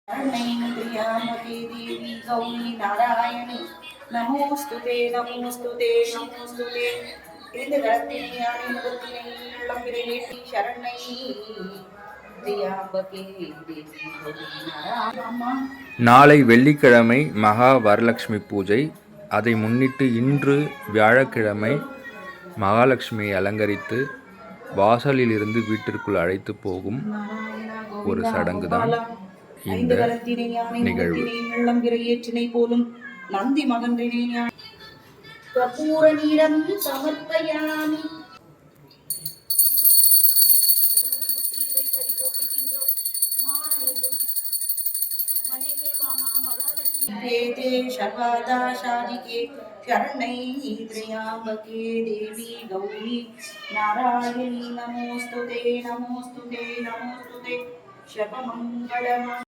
त्र्यम्बके देवी गौरी नारायणी நமோஸ்துதே நமோஸ்துதே நமோஸ்துதே இந்த கரத்தினை யானை முகத்தினை உள்ளம் விரைவேற்றி சரணை திரியாம்பகே தேவி கௌரி நாராயணி. நாளை வெள்ளிக்கிழமை மகா வரலட்சுமி பூஜை. அதை முன்னிட்டு இன்று வியாழக்கிழமை மகாலட்சுமியை அலங்கரித்து வாசலில் இருந்து வீட்டிற்குள் அழைத்து போகும் ஒரு சடங்கு தான் இந்த நிகழ்வு. போலும் நந்தி மகன்றினை கபூர நீரம் சமர்ப்பயாமி. सर्वादा शादिके शरणै त्र्यम्बके देवी गौरी नारायणी नमोस्तुते नमोस्तुते नमोस्तुते शपमंगलम्.